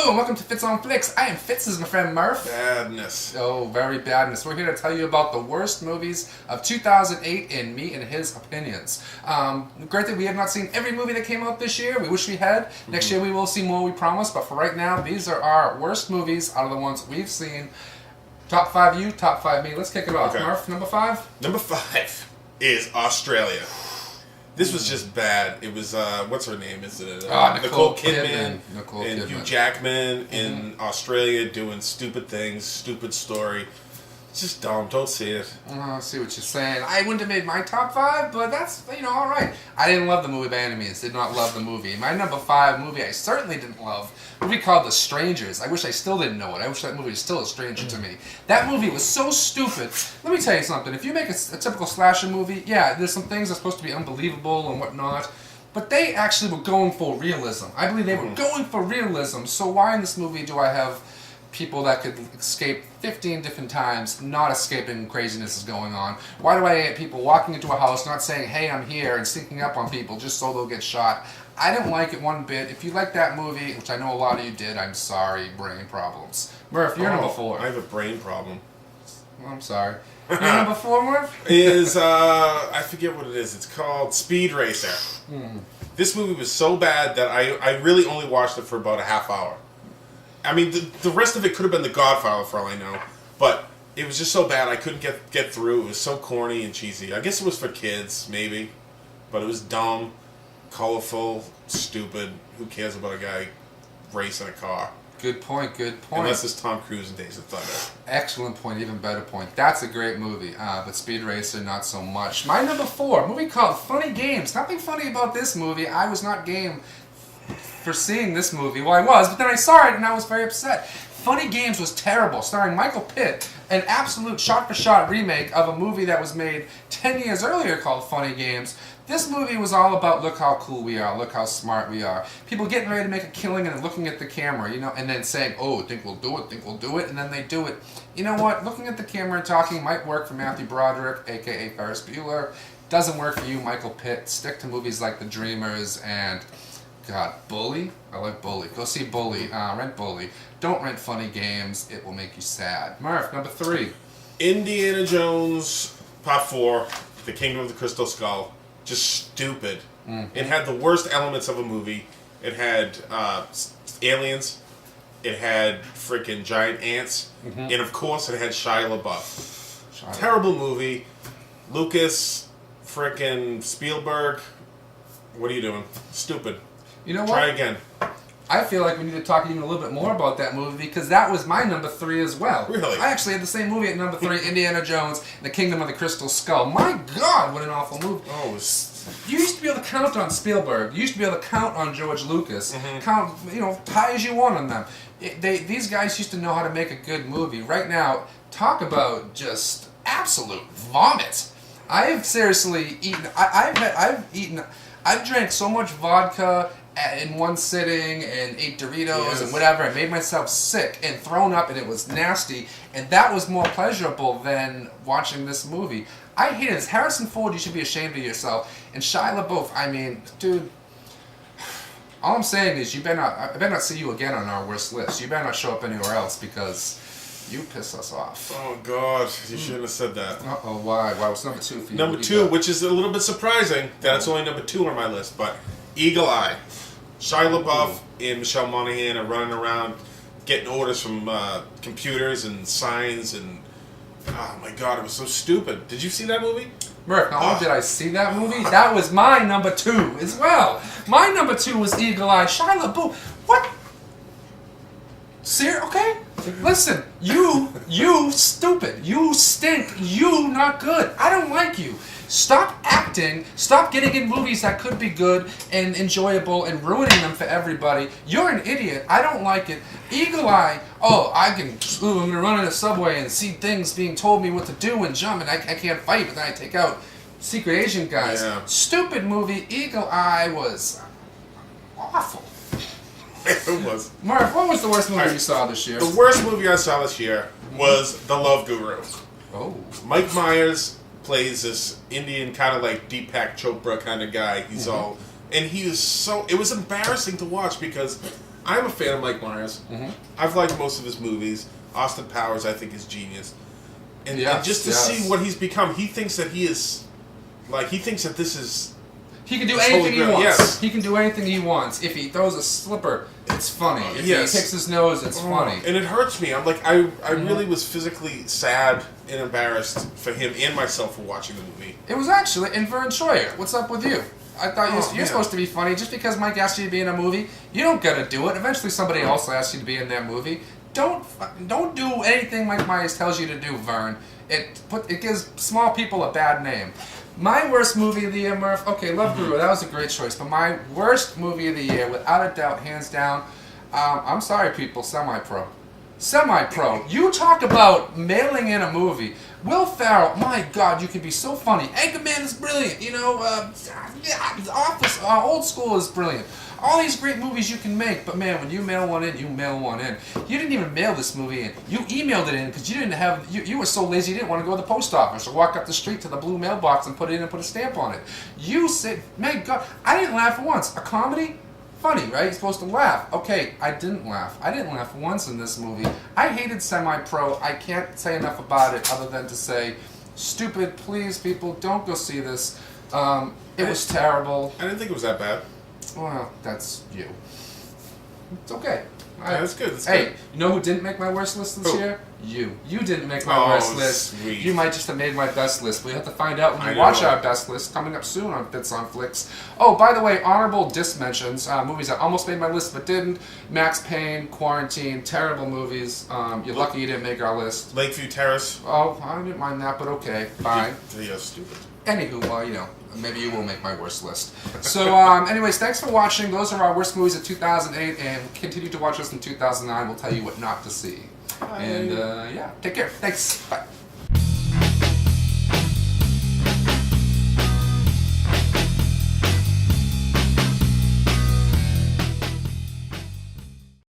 Hello and welcome to Fitz on Flix. I am Fitz, this is my friend Murph. Badness. Oh, very badness. We're here to tell you about the worst movies of 2008 in me and his opinions. Granted, we have not seen every movie that came out this year. We wish we had. Next year we will see more, we promise. But for right now, these are our worst movies out of the ones we've seen. Top 5 you, top 5 me. Let's kick it off. Okay. Murph, number 5? Number 5 is Australia. This was just bad. It was, what's her name? Is it Nicole Kidman and Hugh Jackman in Australia doing stupid things, stupid story. It's just dumb. Don't see it. I see what you're saying. I wouldn't have made my top 5, but that's, all right. I didn't love the movie by any means. Did not love the movie. My number 5 movie I certainly didn't love. A movie called The Strangers. I wish I still didn't know it. I wish that movie was still a stranger to me. That movie was so stupid. Let me tell you something. If you make a typical slasher movie, yeah, there's some things that are supposed to be unbelievable and whatnot. But they actually were going for realism. I believe they were going for realism. So why in this movie do I have people that could escape 15 different times, not escaping craziness is going on? Why do I get people walking into a house, not saying, hey, I'm here, and sneaking up on people just so they'll get shot? I didn't like it one bit. If you like that movie, which I know a lot of you did, I'm sorry, brain problems. Murph, you're number 4. I have a brain problem. Well, I'm sorry. You're number 4, Murph? Is, I forget what it is. It's called Speed Racer. This movie was so bad that I really only watched it for about a half hour. I mean, the rest of it could have been The Godfather for all I know, but it was just so bad I couldn't get through. It was so corny and cheesy. I guess it was for kids, maybe, but it was dumb, colorful, stupid. Who cares about a guy racing a car? Good point, good point. Unless it's Tom Cruise in Days of Thunder. Excellent point, even better point. That's a great movie, but Speed Racer, not so much. My number 4, a movie called Funny Games. Nothing funny about this movie. I was not game for seeing this movie. Well, I was, but then I saw it and I was very upset. Funny Games was terrible, starring Michael Pitt, an absolute shot-for-shot remake of a movie that was made 10 years earlier called Funny Games. This movie was all about look how cool we are, look how smart we are. People getting ready to make a killing and looking at the camera, and then saying, oh, think we'll do it, and then they do it. You know what? Looking at the camera and talking might work for Matthew Broderick, a.k.a. Ferris Bueller. Doesn't work for you, Michael Pitt. Stick to movies like The Dreamers and God, Bully? I like Bully. Go see Bully. Rent Bully. Don't rent Funny Games. It will make you sad. Murph, number 3. Indiana Jones, Part 4, The Kingdom of the Crystal Skull. Just stupid. It had the worst elements of a movie. It had aliens. It had freaking giant ants. And of course it had Shia LaBeouf. Terrible movie. Lucas, freaking Spielberg. What are you doing? Stupid. You know what? Try again. I feel like we need to talk even a little bit more about that movie because that was my number 3 as well. Really? I actually had the same movie at number 3, Indiana Jones and the Kingdom of the Crystal Skull. My God, what an awful movie. Oh, you used to be able to count on Spielberg. You used to be able to count on George Lucas. Count, high as you want on them. These guys used to know how to make a good movie. Right now, talk about just absolute vomit. I have seriously eaten. I've drank so much vodka in one sitting and ate Doritos and whatever and made myself sick and thrown up and it was nasty and that was more pleasurable than watching this movie. I hate it. Harrison Ford, you should be ashamed of yourself. And Shia LaBeouf, I mean, dude, all I'm saying is I better not see you again on our worst list. You better not show up anywhere else because you piss us off. Oh, God. You shouldn't have said that. Uh-oh, why? Why was number 2 for you? Number 2, which is a little bit surprising that it's only number 2 on my list, but Eagle Eye. Shia LaBeouf and Michelle Monaghan are running around getting orders from computers and signs and... Oh, my God, it was so stupid. Did you see that movie? Murph, not only did I see that movie, that was my number 2 as well. My number 2 was Eagle Eye. Shia LaBeouf. What? Okay? Listen, you stupid. You stink. You not good. I don't like you. Stop acting. Stop getting in movies that could be good and enjoyable and ruining them for everybody. You're an idiot. I don't like it. Eagle Eye. Oh, I'm going to run in a subway and see things being told me what to do and jump and I can't fight, but then I take out secret agent guys. Yeah. Stupid movie. Eagle Eye was awful. It was. Murph, what was the worst movie you saw this year? The worst movie I saw this year was The Love Guru. Oh. Mike Myers plays this Indian kind of like Deepak Chopra kind of guy. He's all... And he was so... It was embarrassing to watch because I'm a fan of Mike Myers. Mm-hmm. I've liked most of his movies. Austin Powers, I think, is genius. And just to see what he's become, he thinks that he is... Like, he thinks that this is... He can do anything he wants. Yes. He can do anything he wants. If he throws a slipper, it's funny. If yes. he picks his nose, it's funny. And it hurts me. I'm like, I really was physically sad and embarrassed for him and myself for watching the movie. It was actually... And Vern Troyer, what's up with you? I thought you're supposed to be funny. Just because Mike asked you to be in a movie, you don't gotta do it. Eventually somebody else will ask you to be in their movie. Don't do anything Mike Myers tells you to do, Vern. It gives small people a bad name. My worst movie of the year, Murph. Okay, Love Guru. That was a great choice. But my worst movie of the year, without a doubt, hands down. I'm sorry, people. Semi-Pro. Semi-Pro. You talk about mailing in a movie. Will Ferrell. My God, you can be so funny. Anchorman is brilliant. You know, Office, Old School is brilliant. All these great movies you can make, but man, when you mail one in, you mail one in. You didn't even mail this movie in. You emailed it in because you didn't have. You were so lazy you didn't want to go to the post office or walk up the street to the blue mailbox and put it in and put a stamp on it. You said, man, God, I didn't laugh once. A comedy, funny, right? You're supposed to laugh. Okay, I didn't laugh. I didn't laugh once in this movie. I hated Semi-Pro. I can't say enough about it other than to say, stupid. Please, people, don't go see this. It was terrible. I didn't think it was that bad. Well, that's you. It's okay. That's good. Hey, you know who didn't make my worst list this year? You. You didn't make my worst list. Sweet. You might just have made my best list. We have to find out when you watch our best list coming up soon on Fitz on Flix. Oh, by the way, honorable dismentions. Movies that almost made my list but didn't. Max Payne, Quarantine, terrible movies. You're lucky you didn't make our list. Lakeview Terrace. Oh, I didn't mind that, but okay, fine. Yeah, stupid. Anywho, well, you know, maybe you will make my worst list. So, anyways, thanks for watching. Those are our worst movies of 2008, and continue to watch us in 2009. We'll tell you what not to see. Bye. And, yeah, take care. Thanks. Bye.